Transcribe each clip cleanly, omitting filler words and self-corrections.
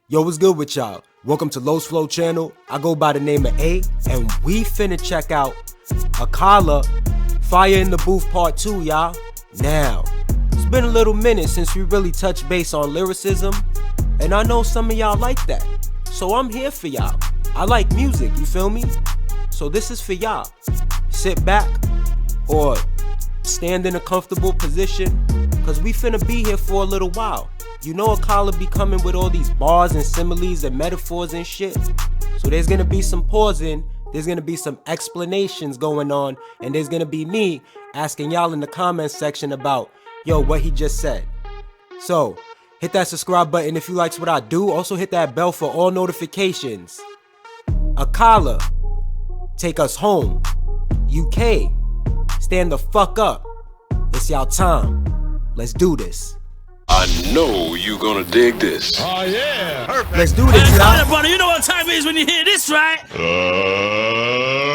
Yo, what's good with y'all? Welcome to Lowe's Flow channel. I go by the name of A, and we finna check out Akala, Fire in the Booth Part 2, y'all. Now, it's been a little minute since we really touched base on lyricism, and I know some of y'all like that. So I'm here for y'all. I like music, you feel me? So this is for y'all. Sit back or stand in a comfortable position, cause we finna be here for a little while. You know Akala be coming with all these bars and similes and metaphors and shit. So there's gonna be some pausing, there's gonna be some explanations going on, and there's gonna be me asking y'all in the comments section about, yo, what he just said. So, hit that subscribe button if you likes what I do. Also hit that bell for all notifications. Akala, take us home. UK, stand the fuck up. It's y'all time. Let's do this. I know you gonna dig this. Oh yeah, perfect. Let's do this, y'all. Brother, you know what time it is when you hear this, right?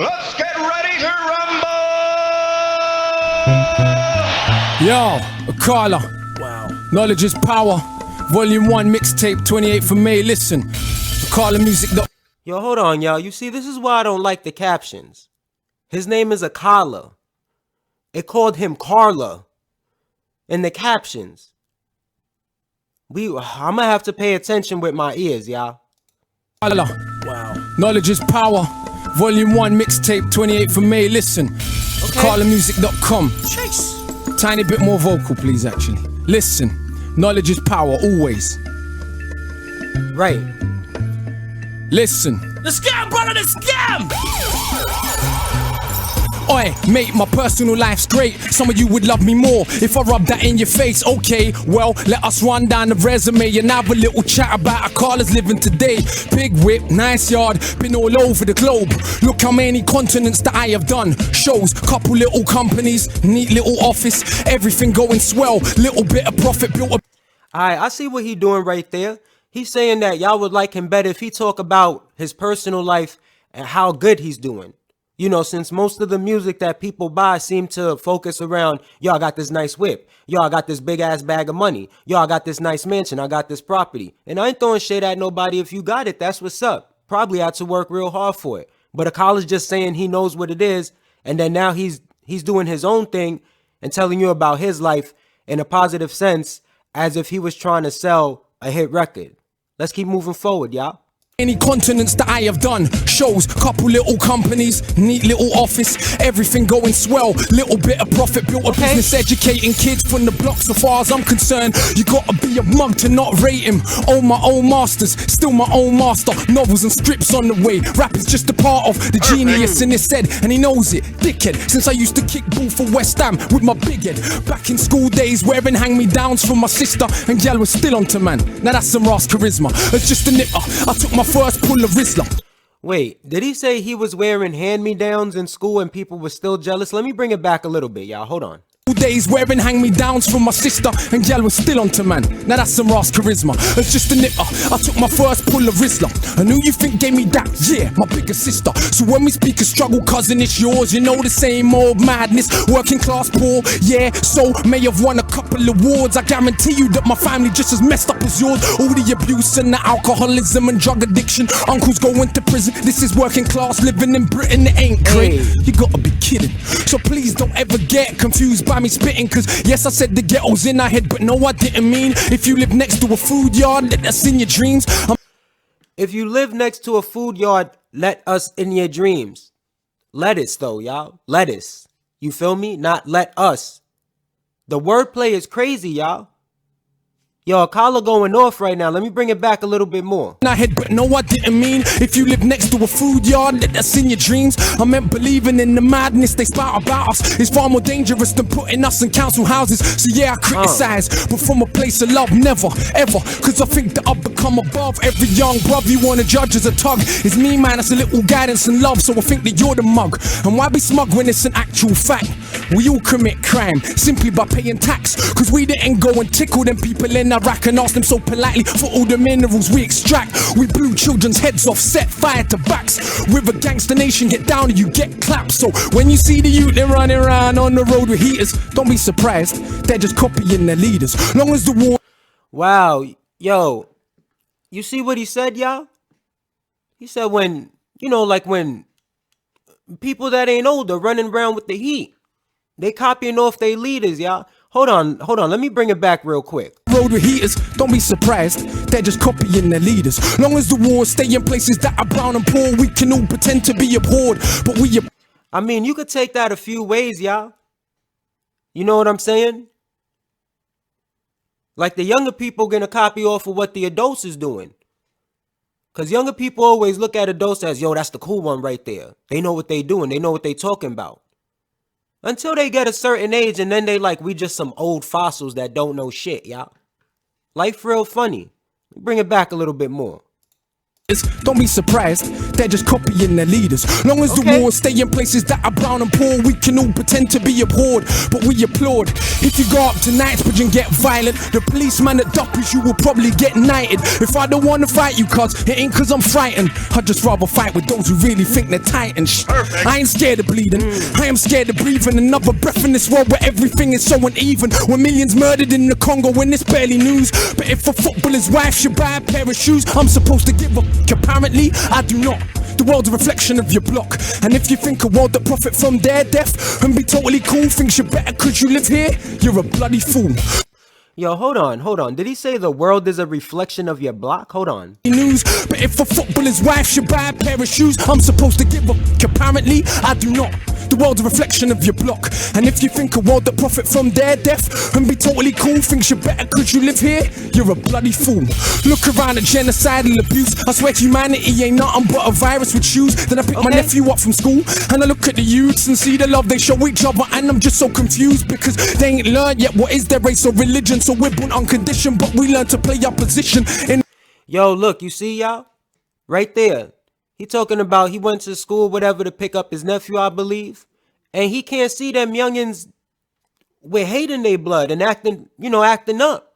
Let's get ready to rumble. Yo, Akala. Wow. Knowledge is power. Volume 1 mixtape, 28th of May. Listen, Akala music. Yo, hold on, y'all. You see, this is why I don't like the captions. His name is Akala. It called him Carla in the captions. I'ma have to pay attention with my ears, y'all. Wow. Knowledge is power. Volume 1 mixtape, 28th of May. Listen, AkalaMusic.com. Chase. Tiny bit more vocal, please, actually. Listen, knowledge is power, always. Right. Listen. The scam, brother, the scam! Oi, mate, my personal life's great. Some of you would love me more if I rub that in your face. Okay, well, let us run down the resume and have a little chat about Akala's living today. Big whip, nice yard, been all over the globe. Look how many continents that I have done. Shows, couple little companies, neat little office, everything going swell. Little bit of profit built up. Alright, I see what he doing right there. He's saying that y'all would like him better if he talk about his personal life and how good he's doing. You know, since most of the music that people buy seem to focus around, yo, I got this nice whip. Yo, I got this big ass bag of money. Yo, I got this nice mansion. I got this property. And I ain't throwing shade at nobody. If you got it, that's what's up. Probably had to work real hard for it. But Akala's just saying he knows what it is. And then now he's doing his own thing and telling you about his life in a positive sense, as if he was trying to sell a hit record. Let's keep moving forward, y'all. Any continents that I have done. Shows, couple little companies, neat little office, everything going swell. Little bit of profit built a business, educating kids from the block. So far as I'm concerned, you gotta be a mug to not rate him. Own my own masters, still my own master. Novels and strips on the way. Rap is just a part of the genius in his head, and he knows it. Dickhead, since I used to kick ball for West Ham with my big head. Back in school days, wearing hand-me-downs from my sister, and gal was still onto man. Now that's some Ross charisma. It's just a nipper. I took my first pull of Rizla. Wait, did he say he was wearing hand-me-downs in school and people were still jealous? Let me bring it back a little bit, y'all. Hold on. Days wearing hand-me-downs from my sister, and gal was still onto man. Now that's some Ross charisma. It's just a nipper. I took my first pull of Rizla. And who you think gave me that? Yeah, my bigger sister. So when we speak of struggle, cousin, it's yours. You know the same old madness. Working class poor, yeah. So may have won a couple awards. I guarantee you that my family just as messed up as yours. All the abuse and the alcoholism and drug addiction. Uncles going to prison. This is working class living in Britain. It ain't great. You gotta be kidding. So please don't ever get confused by me spitting, cause yes, I said the ghetto's in our head, but no, I didn't mean if you live next to a food yard, let us in your dreams. If you live next to a food yard, let us in your dreams. Lettuce though, y'all. Lettuce. You feel me? Not let us. The wordplay is crazy, y'all. Yo, Akala going off right now. Let me bring it back a little bit more. I head, but no, I didn't mean if you live next to a food yard, let us in your dreams. I meant believing in the madness they spout about us is far more dangerous than putting us in council houses. So yeah, I criticize, but from a place of love, never, ever. Cause I think that I've become above every young brother you wanna judge as a tug. It's me, man, that's a little guidance and love. So I think that you're the mug. And why be smug when it's an actual fact? We all commit crime simply by paying tax. Cause we didn't go and tickle them people in Iraq and ask them so politely for all the minerals we extract. We blew children's heads off, set fire to backs. With a gangster nation, get down and you get clapped. So when you see the youth, they're running around on the road with heaters, don't be surprised, they're just copying their leaders. Long as the war... Wow, yo, You see what he said, y'all? He said when, like when people that ain't older running around with the heat, they copying off their leaders, y'all. Hold on. Let me bring it back real quick. Road with heaters, don't be surprised, they're just copying their leaders. Long as the wars stay in places that are brown and poor, we can all pretend to be abhorred, but I mean, you could take that a few ways, y'all. You know what I'm saying? Like the younger people gonna copy off of what the adults is doing. Because younger people always look at adults as, yo, that's the cool one right there. They know what they doing. They know what they talking about. Until they get a certain age, and then they like, we just some old fossils that don't know shit, y'all. Life real funny. Bring it back a little bit more. don't be surprised, they're just copying their leaders. Long as the wars stay in places that are brown and poor, we can all pretend to be abhorred, but we applaud. If you go up to Knightsbridge and get violent, the policeman that doppers you will probably get knighted. If I don't wanna fight you, cuz it ain't cause I'm frightened, I'd just rather fight with those who really think they're titans. I ain't scared of bleeding, I am scared of breathing another breath in this world where everything is so uneven. When millions murdered in the Congo when it's barely news. But if a footballer's wife should buy a pair of shoes, I'm supposed to give a apparently I do not. The world's a reflection of your block, and if you think a world that profit from their death and be totally cool thinks you're better cause you live here, you're a bloody fool. Yo, hold on. Did he say the world is a reflection of your block? Hold on. News, but if a footballer's wife should buy a pair of shoes, I'm supposed to give a apparently I do not. The world's a reflection of your block, and if you think a world that profit from their death and be totally cool thinks you're better cause you live here, you're a bloody fool. Look around at genocidal abuse, I swear humanity ain't nothing but a virus with shoes. Then I pick my nephew up from school and I look at the youths and see the love they show each other, and I'm just so confused because they ain't learned yet what is their race or religion. So we're born unconditioned, but we learn to play our position in. Yo, look, you see y'all? Right there. He talking about he went to school, whatever, to pick up his nephew, I believe. And he can't see them youngins with hate in their blood and acting up.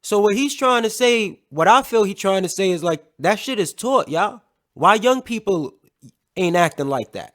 So what he's trying to say, what I feel he's trying to say is like, that shit is taught, y'all. Why young people ain't acting like that?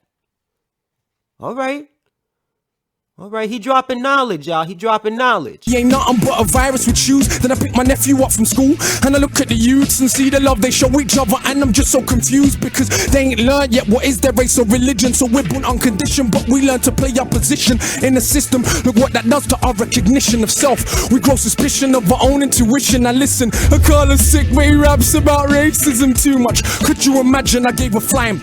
All right, he dropping knowledge, y'all. He dropping knowledge. He ain't nothing but a virus with shoes. Then I pick my nephew up from school and I look at the youths and see the love they show each other, and I'm just so confused because they ain't learned yet what is their race or religion. So we're born unconditioned, but we learn to play our position in the system. Look what that does to our recognition of self. We grow suspicion of our own intuition. Now listen, Akala sick, but he raps about racism too much. Could you imagine I gave a flying?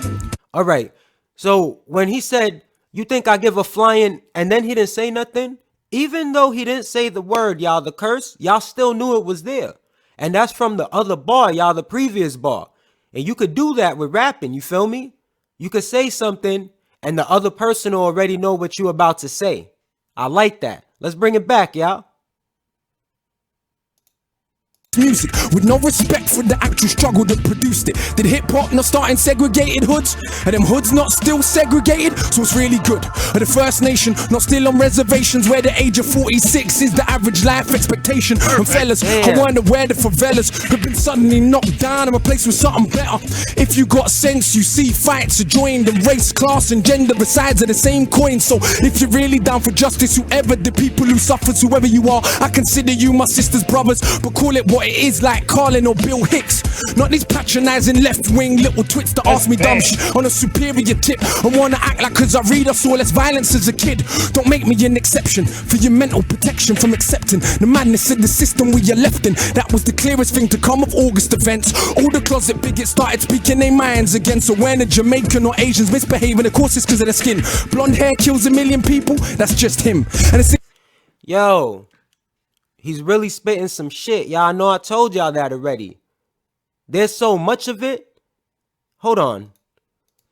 All right. So when he said, you think I give a flying, and then he didn't say nothing? Even though he didn't say the word, y'all, the curse, y'all still knew it was there. And that's from the other bar, y'all, the previous bar. And you could do that with rapping, you feel me? You could say something, and the other person will already know what you're about to say. I like that. Let's bring it back, y'all. Music with no respect for the actual struggle that produced it. Did hip-hop not start in segregated hoods? Are them hoods not still segregated? So it's really good. Are the First Nation not still on reservations where the age of 46 is the average life expectation? And fellas, I wonder where the favelas have been suddenly knocked down and replaced with something better. If you got sense, you see fights are joined, and race, class and gender are sides of the same coin. So if you're really down for justice, whoever the people who suffers, whoever you are, I consider you my sisters, brothers, but call it what it is, like Carlin or Bill Hicks. Not these patronizing left-wing little twits that ask me dumb shit on a superior tip and wanna act like cause I read I saw less violence as a kid. Don't make me an exception for your mental protection from accepting the madness of the system we are left in. That was the clearest thing to come of August events. All the closet bigots started speaking their minds again. So when a Jamaican or Asians misbehaving, of course it's cause of their skin. Blonde hair kills a million people, that's just him. And it's Yo, he's really spitting some shit. Y'all know I told y'all that already. There's so much of it. Hold on.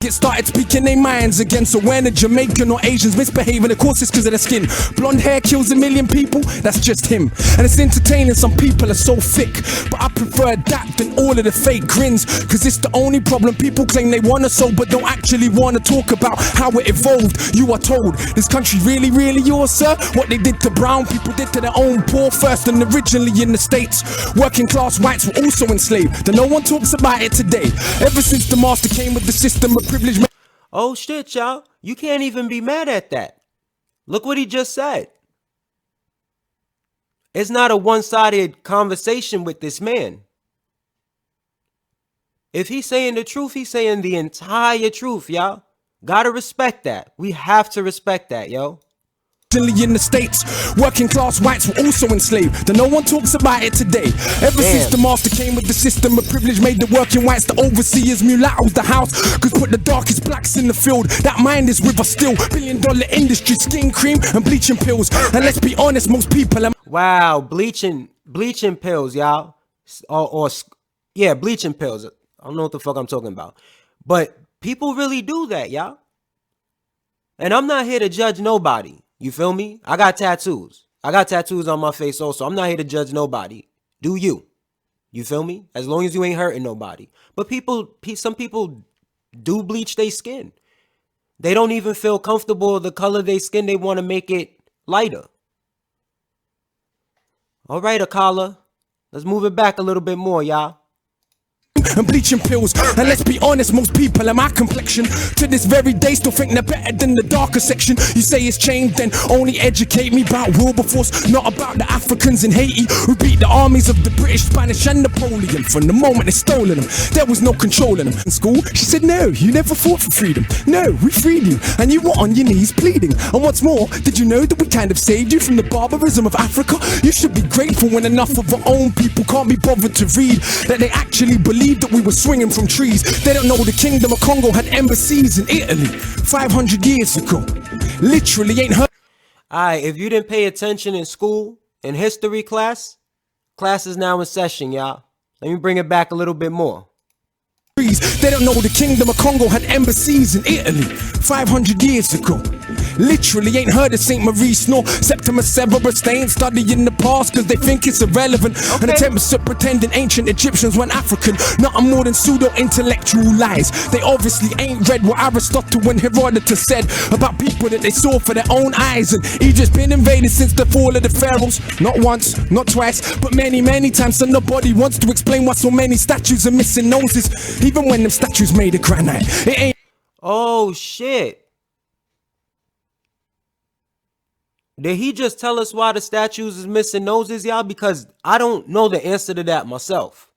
Get started speaking their minds again. So when a Jamaican or Asians misbehaving, of course it's cause of their skin. Blonde hair kills a million people, that's just him. And it's entertaining, some people are so thick, but I prefer that than all of the fake grins. Cause it's the only problem, people claim they wanna solve but don't actually wanna talk about how it evolved. You are told, this country really, really yours, sir? What they did to brown people did to their own poor first, and originally in the States working class whites were also enslaved. Then no one talks about it today. Ever since the master came with the system of privilege. Oh shit, y'all. You can't even be mad at that. Look what he just said. It's not a one-sided conversation with this man. If he's saying the truth, he's saying the entire truth, y'all. Gotta respect that. We have to respect that, yo. In the States, working class whites were also enslaved, though no one talks about it today. Ever since the master came with the system of privilege, made the working whites the overseers, mulattoes the house, could put the darkest blacks in the field. That mind is with us still. $1 billion industry, skin cream and bleaching pills. And let's be honest, most people are... Wow, bleaching pills, y'all. Yeah, bleaching pills. I don't know what the fuck I'm talking about. But people really do that, y'all. And I'm not here to judge nobody. You feel me? I got tattoos. I got tattoos on my face also. I'm not here to judge nobody. Do you? You feel me? As long as you ain't hurting nobody. But some people do bleach their skin. They don't even feel comfortable the color of their skin. They want to make it lighter. All right, Akala. Let's move it back a little bit more, y'all. And bleaching pills, and let's be honest, most people are my complexion to this very day still think they're better than the darker section. You say it's changed, then only educate me about Wilberforce, not about the Africans in Haiti who beat the armies of the British, Spanish and Napoleon. From the moment they stolen them, there was no controlling them. In school, she said, no, you never fought for freedom. No, we freed you, and you were on your knees pleading. And what's more, did you know that we kind of saved you from the barbarism of Africa? You should be grateful when enough of our own people can't be bothered to read that they actually believe that we were swinging from trees. They don't know the Kingdom of Congo had embassies in Italy 500 years ago. Literally ain't heard. Alright, if you didn't pay attention in school, in history class is now in session, y'all. Let me bring it back a little bit more. They don't know the Kingdom of Congo had embassies in Italy 500 years ago. Literally ain't heard of St. Maurice nor Septimus Severus. They ain't studying the past cause they think it's irrelevant. And attempts at pretending ancient Egyptians weren't African. Nothing more than pseudo-intellectual lies. They obviously ain't read what Aristotle and Herodotus said about people that they saw for their own eyes. And Egypt's been invaded since the fall of the pharaohs. Not once, not twice, but many, many times. So nobody wants to explain why so many statues are missing noses. Even when them statues made of granite, it ain't. Oh shit. Did he just tell us why the statues is missing noses, y'all? Because I don't know the answer to that myself.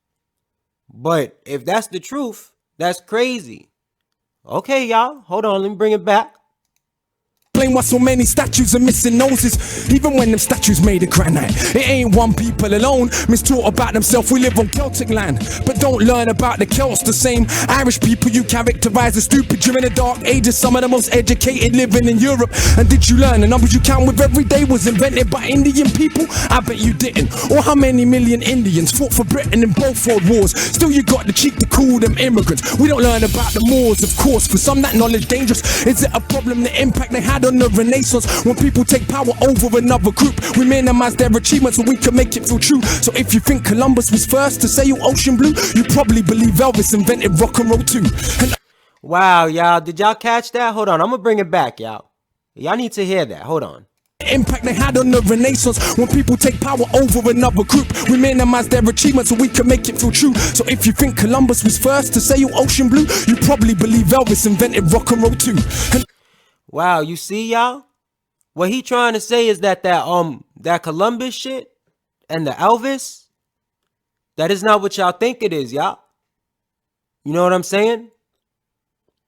But if that's the truth, that's crazy. Okay, y'all. Hold on. Let me bring it back. Why so many statues are missing noses, even when them statues made of granite. It ain't one people alone mistaught about themselves. We live on Celtic land, but don't learn about the Celts. The same Irish people you characterize as stupid during the dark ages, some of the most educated living in Europe. And did you learn the numbers you count with every day was invented by Indian people? I bet you didn't. Or how many million Indians fought for Britain in both world wars? Still you got the cheek to call them immigrants. We don't learn about the Moors, of course. For some that knowledge dangerous. Is it a problem the impact they had on the Renaissance? When people take power over another group, we minimize their achievements so we can make it feel true. So if you think Columbus was first to sail ocean blue, you probably believe Elvis invented rock and roll too. Wow, y'all, did y'all catch that? Hold on, I'm gonna bring it back, y'all. Y'all need to hear that. Hold on. Impact they had on the Renaissance. When people take power over another group, we minimize their achievements so we can make it feel true. So if you think Columbus was first to sail ocean blue, you probably believe Elvis invented rock and roll too. Wow, you see, y'all? What he trying to say is that that Columbus shit and the Elvis, that is not what y'all think it is, y'all. You know what I'm saying?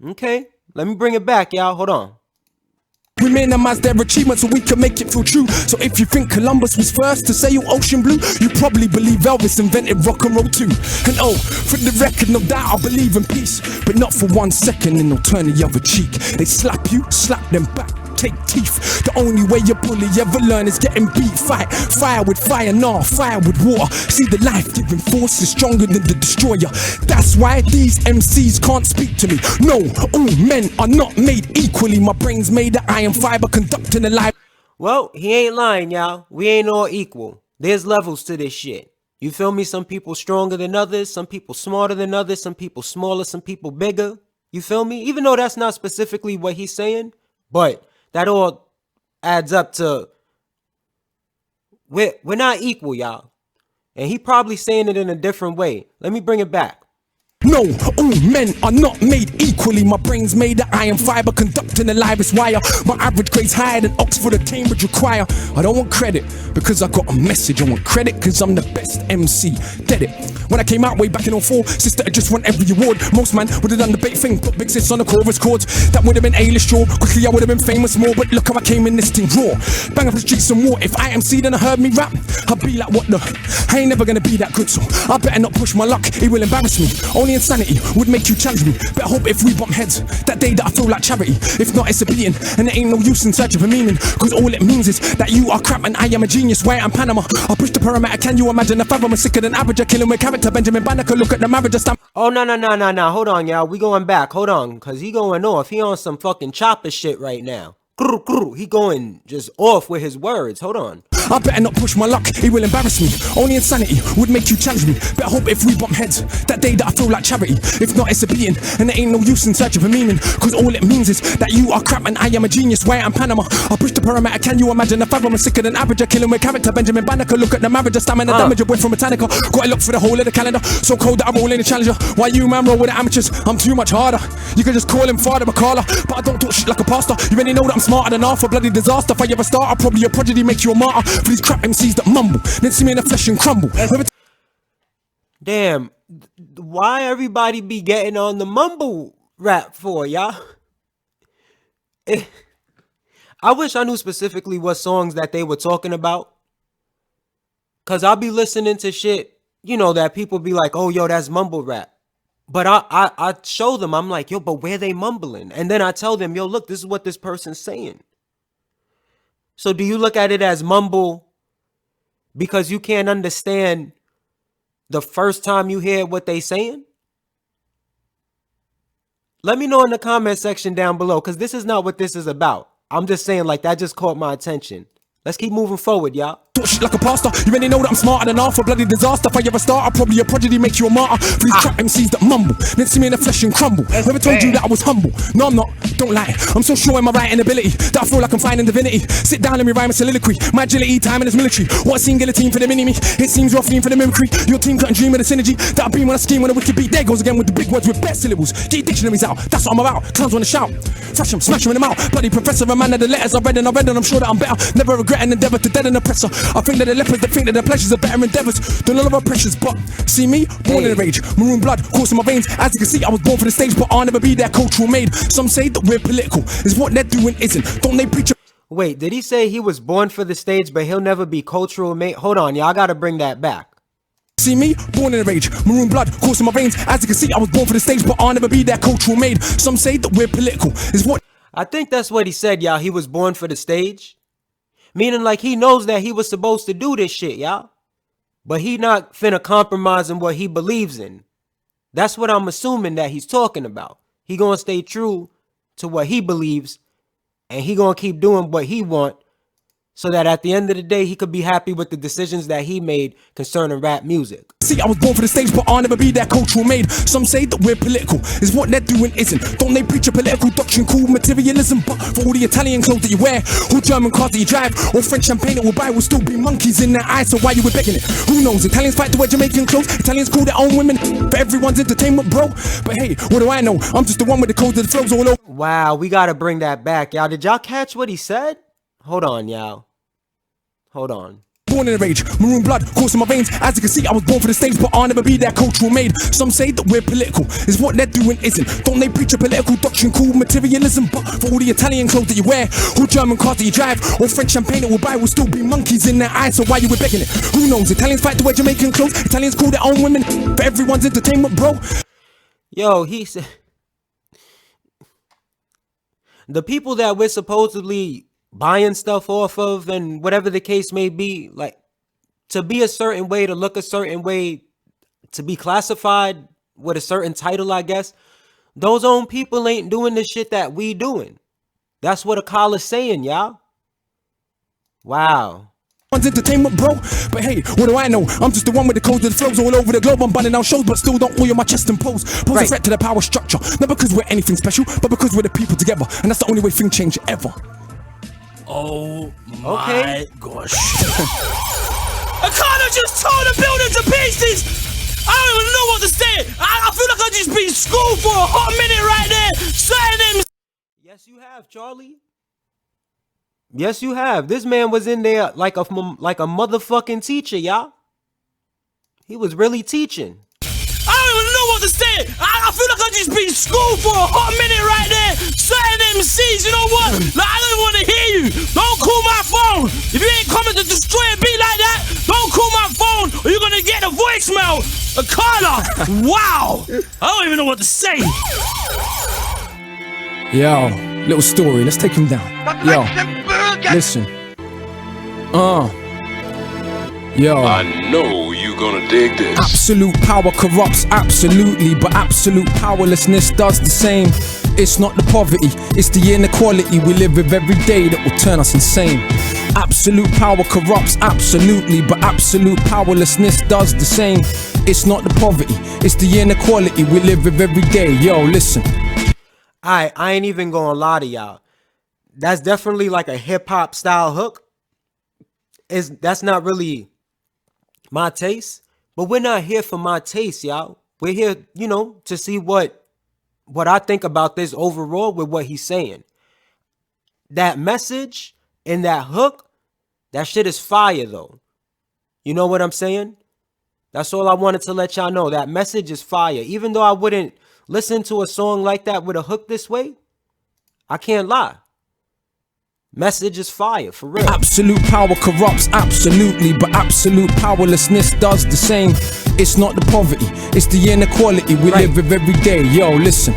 Okay, let me bring it back, y'all. Hold on. We minimize their achievements so we can make it feel true. So if you think Columbus was first to sail ocean blue, you probably believe Elvis invented rock and roll too. And oh, for the record, no doubt I believe in peace, but not for 1 second and they'll turn the other cheek. They slap you, slap them back, take teeth. The only way your bully ever learn is getting beat. Fight fire with fire, nah, fire with water. See, the life-giving force is stronger than the destroyer. That's why these MCs can't speak to me. No, all men are not made equally. My brain's made of iron fiber conducting a life. Well, he ain't lying, y'all. We ain't all equal. There's levels to this shit. You feel me? Some people stronger than others, some people smarter than others, some people smaller, some people bigger. You feel me? Even though that's not specifically what he's saying, but that all adds up to we're not equal, y'all. And he probably saying it in a different way. Let me bring it back. No, all men are not made equal. equally. My brain's made of iron fiber, conducting the livest wire. My average grade's higher than Oxford or Cambridge require. I don't want credit because I got a message. I want credit because I'm the best MC. Dead it. When I came out way back in 04, sister, I just won every award. Most man would have done the bait thing, put big sis on the chorus chords. That would have been A-list sure. Quickly I would have been famous more, but look how I came in this thing raw. Bang up the streets some more. If I MC then I heard me rap, I'd be like, what the? I ain't never gonna be that good, so I better not push my luck. It will embarrass me. Only insanity would make you challenge me. Better hope if we bump heads, that day that I feel like charity. If not, it's a beating, and there ain't no use in searching for meaning. Cause all it means is that you are crap and I am a genius. Why I'm Panama, I push the parameter. Can you imagine if I'm sicker than average? I killing with character. Benjamin Banneker, look at the marriage. Oh, no. Hold on, y'all. We going back. Hold on. Cause he going off. He on some fucking chopper shit right now. He going just off with his words. Hold on. I better not push my luck, it will embarrass me. Only insanity would make you challenge me. Better hope if we bump heads, that day that I feel like charity. If not, it's a beating, and there ain't no use in searching for meaning. Cause all it means is that you are crap and I am a genius. Why I'm Panama, I push the parameter. Can you imagine if I'm sicker than average? I killing with character. Benjamin Banneker, look at the marriage. I stamina damage, a boy from Metallica. Got a look for the whole of the calendar. So cold that I roll in the challenger. Why you man roll with the amateurs? I'm too much harder. You can just call him Father Akala, but I don't talk shit like a pastor. You already know that I'm smarter than half a bloody disaster. If I ever start, I'll probably a prodigy, make you a martyr. For these crap MCs that mumble, then see me in the flesh and crumble. Damn, why everybody be getting on the mumble rap for, y'all? I wish I knew specifically what songs that they were talking about. Cause I'll be listening to shit, you know, that people be like, oh, yo, that's mumble rap. But I show them, I'm like, yo, but where they mumbling? And then I tell them, yo, look, this is what this person's saying. So do you look at it as mumble because you can't understand the first time you hear what they saying? Let me know in the comment section down below, because this is not what this is about. I'm just saying, like, that just caught my attention. Let's keep moving forward, y'all. Talk shit like a pastor. You already know that I'm smarter than half a bloody disaster. If I ever start, I'll probably a prodigy, make you a martyr. For these crap MCs that mumble, then see me in the flesh and crumble. Never told you that I was humble. No, I'm not. Don't lie. I'm so sure in my writing ability that I feel like I'm finding divinity. Sit down, let me rhyme a soliloquy. My agility, time in this military. What scene guillotine for the mini-me? It seems you're fiend for the mimicry. Your team couldn't dream of the synergy that I bring when I scheme when a wicked beat. There goes again with the big words with best syllables. Get your dictionaries out. That's what I'm about. Clowns wanna shout. Thrash them, smash them in the mouth. Bloody professor, a man of the letters I read and I'm sure that I'm better. Never regret an endeavor to deaden an oppressor. I think that the lepers that think that their pleasures are better endeavors than all of our pressures. But see me, born in a rage, maroon blood coursing my veins. As you can see, I was born for the stage, but I'll never be their cultural made. Some say that we're political, is what they're doing isn't. Don't they preach? Wait, did he say he was born for the stage, but he'll never be cultural made? Hold on, y'all gotta bring that back. See me, born in a rage, maroon blood coursing my veins. As you can see, I was born for the stage, but I'll never be their cultural made. Some say that we're political, is what. I think that's what he said, y'all. He was born for the stage. Meaning like he knows that he was supposed to do this shit, y'all. But he not finna compromise in what he believes in. That's what I'm assuming that he's talking about. He gonna stay true to what he believes. And he gonna keep doing what he want. So that at the end of the day, he could be happy with the decisions that he made concerning rap music. See, I was born for the stage, but I'll never be their cultural made. Some say that we're political, is what they're doing isn't. Don't they preach a political doctrine called materialism? But for all the Italian clothes that you wear, or German cars that you drive, or French champagne that will buy, will still be monkeys in their eyes. So why you were begging it? Who knows? Italians fight to wear Jamaican clothes. Italians call their own women for everyone's entertainment, bro. But hey, what do I know? I'm just the one with the codes that flows all over. Wow, we gotta bring that back, y'all. Did y'all catch what he said? Hold on, y'all. Hold on. Born in a rage, maroon blood coursing my veins. As you can see, I was born for the stage, but I'll never be their cultural made. Some say that we're political, is what they're doing isn't. Don't they preach a political doctrine called materialism? But for all the Italian clothes that you wear, or German cars that you drive, or French champagne that will buy, will still be monkeys in their eyes. So why you were begging it? Who knows? Italians fight to wear Jamaican clothes. Italians call their own women for everyone's entertainment, bro. Yo, he said the people that we're supposedly buying stuff off of and whatever the case may be, like to be a certain way, to look a certain way, to be classified with a certain title, I guess, those own people ain't doing the shit that we doing. That's what Akala's saying, y'all. Wow. Entertainment, bro. But hey, what do I know? I'm just the one with the codes that flows all over the globe. I'm bunning out shows, but still don't oil my chest and pose. Pose a threat to the power structure. Not because we're anything special, but because we're the people together. And that's the only way things change ever. Oh my gosh. Gosh. Akala just tore the building to pieces! I don't even know what to say. I feel like I just been in school for a hot minute right there. Saying them. Yes, you have, Charlie. Yes, you have. This man was in there like a motherfucking teacher, y'all. He was really teaching. I don't even know what to say. I feel like I just been in school for a hot minute right there. Saying MCs, you know what? Like, I don't want to hear you. Don't call my phone. If you ain't coming to destroy a beat like that, don't call my phone or you're going to get a voicemail. Akala. Wow. I don't even know what to say. Yo, little story. Let's take him down. Yo, listen. Yo. I know you gonna dig this. Absolute power corrupts absolutely, but absolute powerlessness does the same. It's not the poverty, it's the inequality we live with every day that will turn us insane. Absolute power corrupts absolutely, but absolute powerlessness does the same. It's not the poverty, it's the inequality we live with every day. Yo, listen. I ain't even gonna lie to y'all. That's definitely like a hip-hop style hook. That's not really my taste, but we're not here for my taste, y'all. We're here, you know, to see what I think about this overall with what he's saying. That message and that hook, that shit is fire though. You know what I'm saying? That's all I wanted to let y'all know. That message is fire. Even though I wouldn't listen to a song like that with a hook this way, I can't lie. Message is fire, for real. Absolute power corrupts absolutely, but absolute powerlessness does the same. It's not the poverty, it's the inequality we live with every day. Yo, listen.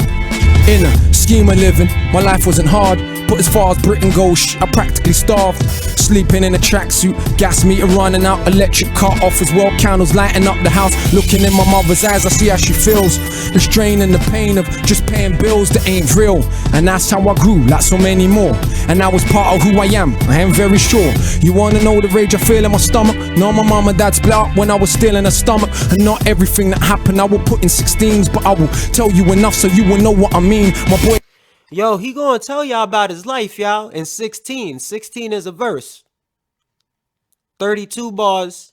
In a scheme of living, my life wasn't hard, but as far as Britain goes, I practically starved. Sleeping in a tracksuit, gas meter running out, electric cut off as well, candles lighting up the house. Looking in my mother's eyes, I see how she feels. The strain and the pain of just paying bills that ain't real. And that's how I grew, like so many more. And that was part of who I am very sure. You wanna know the rage I feel in my stomach? No, my mom and dad split up when I was still in her stomach. And not everything that happened I will put in 16s, but I will tell you enough so you will know what I mean. My boy. Yo, he gonna tell y'all about his life, y'all, in 16. 16 is a verse. 32 bars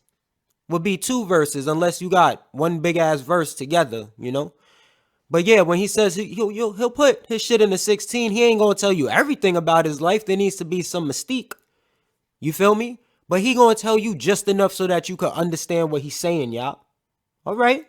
would be 2 verses unless you got one big ass verse together, you know? But yeah, when he says he'll put his shit in the 16, he ain't gonna tell you everything about his life. There needs to be some mystique. You feel me? But he gonna tell you just enough so that you can understand what he's saying, y'all. All right?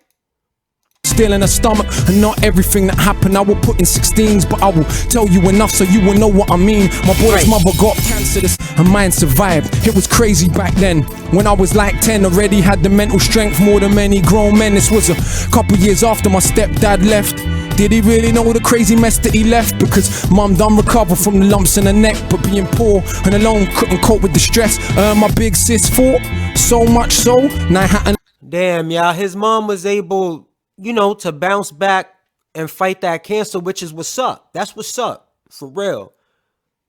Still in her stomach, and not everything that happened I will put in 16s, but I will tell you enough so you will know what I mean. My boy's mother got cancer, and mine survived. It was crazy back then. When I was like 10, already had the mental strength more than many grown men. This was a couple years after my stepdad left. Did he really know the crazy mess that he left? Because mum done recover from the lumps in her neck, but being poor and alone couldn't cope with the stress. My big sis fought, so much so, now I had. Damn, y'all, his mom was able, you know, to bounce back and fight that cancer, which is what's up. That's what's up, for real.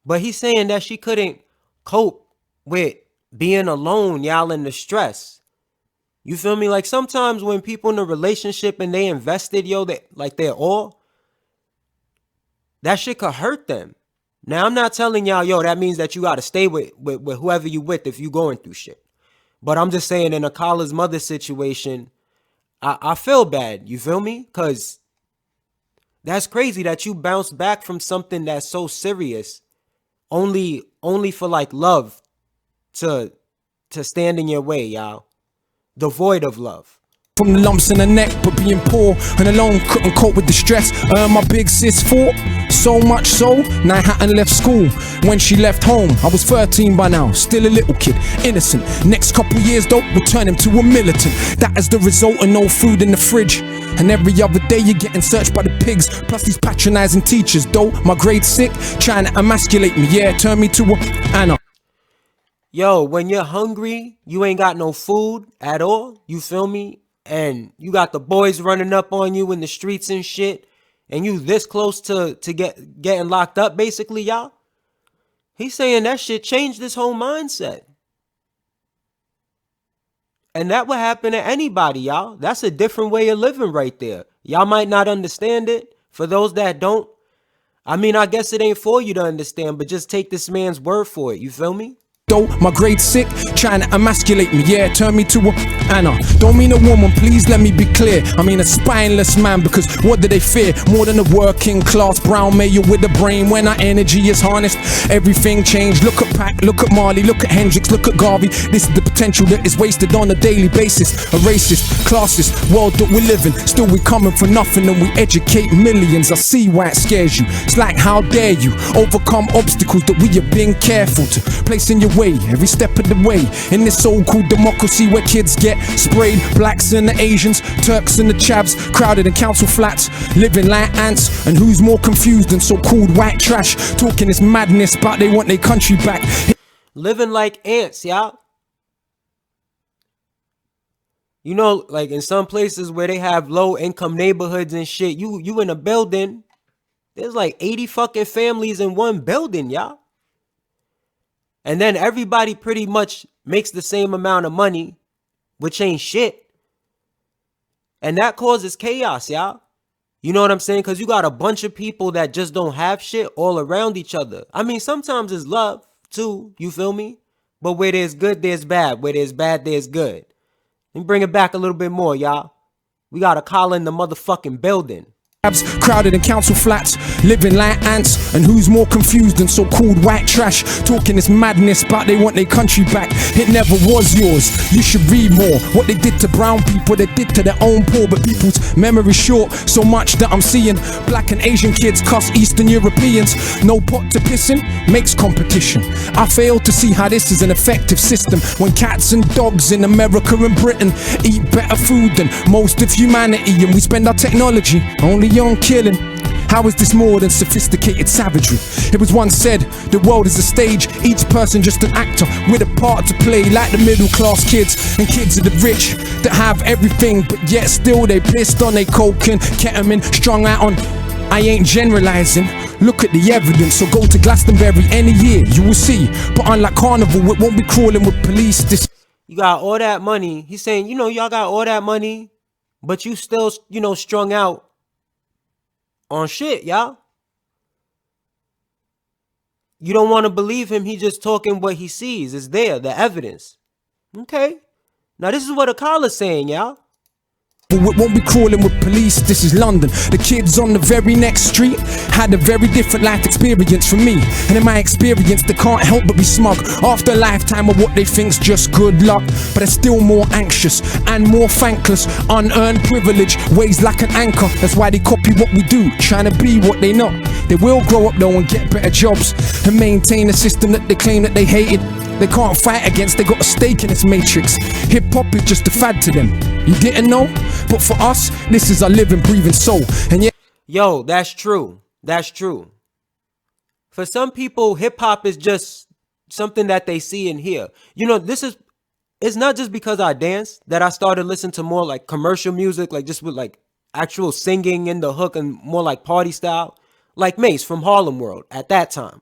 But he's saying that she couldn't cope with being alone, y'all, and the stress. You feel me? Like sometimes when people in a relationship and they invested, yo, they're all, that shit could hurt them. Now, I'm not telling y'all, yo, that means that you got to stay with whoever you with if you going through shit. But I'm just saying in Akala's mother situation, I feel bad, you feel me? Because that's crazy that you bounce back from something that's so serious only for like love to stand in your way, y'all. Devoid of love. From the lumps in her neck, but being poor and alone couldn't cope with the stress. My big sis fought, so much so, now I hadn't left school. When she left home, I was 13 by now, still a little kid, innocent. Next couple years though, will turn him to a militant. That is the result of no food in the fridge. And every other day you're getting searched by the pigs. Plus these patronizing teachers though, my grade 6, trying to emasculate me, yeah, turn me to a Anna. Yo, when you're hungry, you ain't got no food at all, you feel me? And you got the boys running up on you in the streets and shit, and you this close to getting locked up, basically, y'all. He's saying that shit changed his whole mindset. And that would happen to anybody, y'all. That's a different way of living right there. Y'all might not understand it. For those that don't, I mean, I guess it ain't for you to understand, but just take this man's word for it. You feel me? Though my grade sick, trying to emasculate me, yeah, turn me to a Anna. Don't mean a woman, please let me be clear. I mean a spineless man, because what do they fear? More than a working class brown male with a brain. When our energy is harnessed, everything changed. Look at Pac, look at Marley, look at Hendrix, look at Garvey. This is the potential that is wasted on a daily basis. A racist, classist world that we live in. Still we coming for nothing and we educate millions. I see why it scares you. It's like, how dare you overcome obstacles that we have been careful to place in your way every step of the way. In this so-called democracy where kids get sprayed, blacks and the Asians, Turks and the chavs, crowded in council flats, living like ants. And who's more confused than so-called white trash, talking this madness but they want their country back. Living like ants, y'all. You know, like in some places where they have low income neighborhoods and shit, you in a building, there's like 80 fucking families in one building, y'all. And then everybody pretty much makes the same amount of money, which ain't shit. And that causes chaos, y'all. You know what I'm saying? Because you got a bunch of people that just don't have shit all around each other. I mean, sometimes it's love too, you feel me? But where there's good, there's bad. Where there's bad, there's good. Let me bring it back a little bit more, y'all. We got Akala in the motherfucking building. Crowded in council flats, living like ants. And who's more confused than so-called white trash, talking this madness but they want their country back. It never was yours, you should read more. What they did to brown people, they did to their own poor. But people's memory short, so much that I'm seeing black and Asian kids cuss Eastern Europeans. No pot to piss in, makes competition. I fail to see how this is an effective system when cats and dogs in America and Britain eat better food than most of humanity, and we spend our technology only on killing. How is this more than sophisticated savagery? It was once said, the world is a stage, each person just an actor with a part to play, like the middle class kids and kids of the rich that have everything, but yet still they pissed on their coke and ketamine, strung out on. I ain't generalizing, look at the evidence. So go to Glastonbury any year, you will see. But unlike Carnival, it won't be crawling with police. This You got all that money. He's saying, you know, y'all got all that money, but you still, you know, strung out on shit, y'all. You don't want to believe him. He just talking what he sees. It's there, the evidence. Okay. Now this is what Akala's saying, y'all. it won't be crawling with police, this is London. The kids on the very next street had a very different life experience from me. And in my experience, they can't help but be smug after a lifetime of what they think's just good luck. But they're still more anxious and more thankless. Unearned privilege weighs like an anchor. That's why they copy what we do, trying to be what they not. They will grow up though and get better jobs and maintain a system that they claim that they hated. They can't fight against, they got a stake in this matrix. Hip-hop is just a fad to them. You didn't know? But for us, this is our living, breathing soul. And yeah, yo, that's true. That's true. For some people, hip-hop is just something that they see and hear. You know, it's not just because I dance that I started listening to more like commercial music, like just with like actual singing in the hook and more like party style. Like Mace from Harlem World at that time.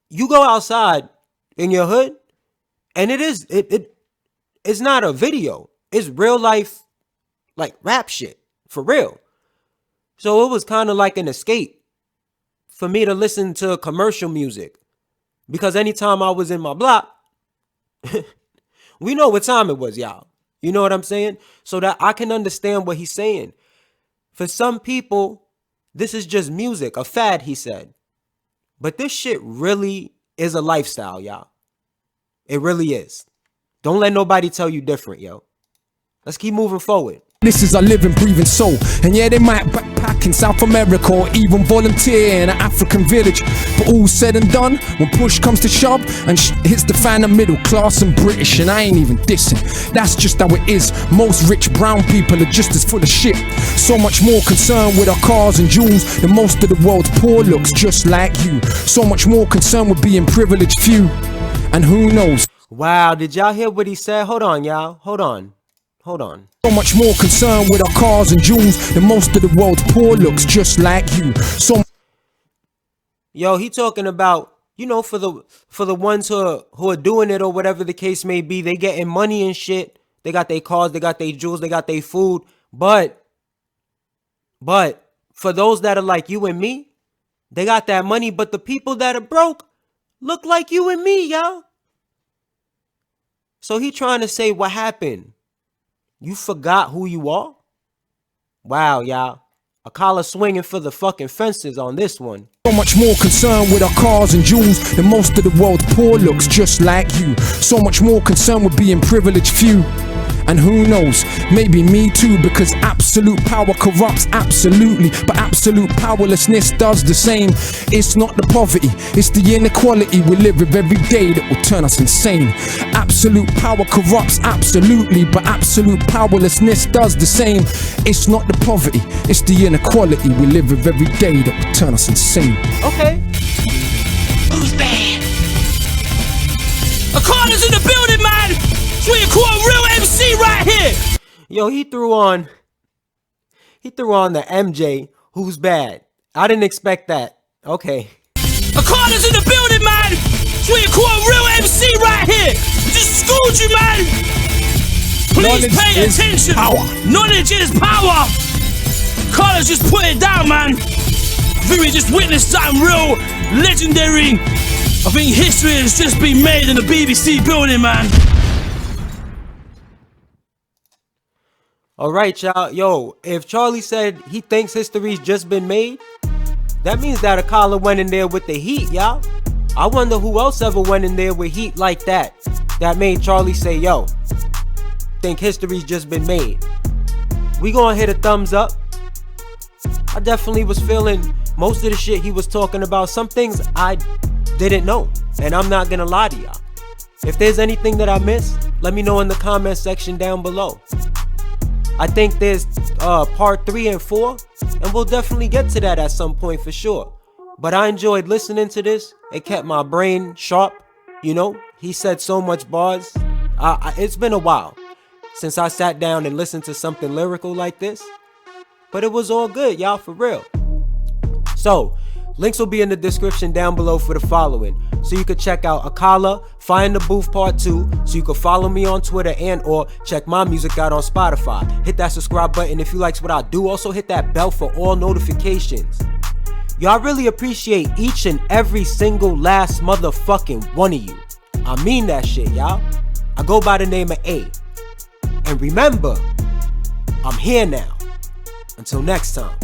You go outside in your hood, and it's not a video. It's real life, like rap shit, for real. So it was kind of like an escape for me to listen to commercial music. Because anytime I was in my block, we know what time it was, y'all. You know what I'm saying? So that I can understand what he's saying. For some people, this is just music, a fad, he said. But this shit really is a lifestyle, y'all. It really is. Don't let nobody tell you different, yo. Let's keep moving forward. this is our living, breathing soul. And yeah, they might backpack in South America or even volunteer in an African village. But all said and done, when push comes to shove and hits the fan of middle class and British, and I ain't even dissing. That's just how it is. Most rich brown people are just as full of shit. So much more concerned with our cars and jewels than most of the world's poor looks just like you. So much more concerned with being privileged few. And who knows? Wow, did y'all hear what he said? Hold on, y'all. Hold on. So much more concerned with our cars and jewels than most of the world's poor looks just like you. So yo, he talking about, you know, for the ones who are doing it or whatever the case may be, they getting money and shit. They got their cars, they got their jewels, they got their food. But for those that are like you and me, they got that money. But the people that are broke, look like you and me, y'all. So he trying to say what happened? You forgot who you are? Wow, y'all. Akala swinging for the fucking fences on this one. So much more concerned with our cars and jewels than most of the world's poor looks just like you. So much more concerned with being privileged few. And who knows, maybe me too, because absolute power corrupts absolutely, but absolute powerlessness does the same. It's not the poverty, it's the inequality we live with every day that will turn us insane. Absolute power corrupts absolutely, but absolute powerlessness does the same. It's not the poverty, it's the inequality we live with every day that will turn us insane. Okay. Who's bad? Akala's in the building, man! That's what you call a real MC right here! Yo, he threw on the MJ, who's bad. I didn't expect that. Okay. Akala's in the building, man! That's what you call a real MC right here! I just schooled you, man! Please Knowledge pay is attention! power. Knowledge is power! Akala's just put it down, man! I think we just witnessed something real legendary. I think history has just been made in the BBC building, man. All right, y'all. Yo, if Charlie said he thinks history's just been made, that means that Akala went in there with the heat, y'all. I wonder who else ever went in there with heat like that made Charlie say, yo, think history's just been made. We gonna hit a thumbs up. I definitely was feeling most of the shit he was talking about. Some things I didn't know, and I'm not gonna lie to y'all. If there's anything that I missed, let me know in the comment section down below. I think there's part 3 and 4, and we'll definitely get to that at some point for sure. But I enjoyed listening to this. It kept my brain sharp. You know, he said so much bars. It's been a while since I sat down and listened to something lyrical like this. But it was all good, y'all, for real. So, links will be in the description down below for the following. So you could check out Akala, Fire in the Booth Part 2. So you could follow me on Twitter and or check my music out on Spotify. Hit that subscribe button if you likes what I do. Also hit that bell for all notifications. Y'all really appreciate each and every single last motherfucking one of you. I mean that shit, y'all. I go by the name of A. And remember, I'm here now. Until next time.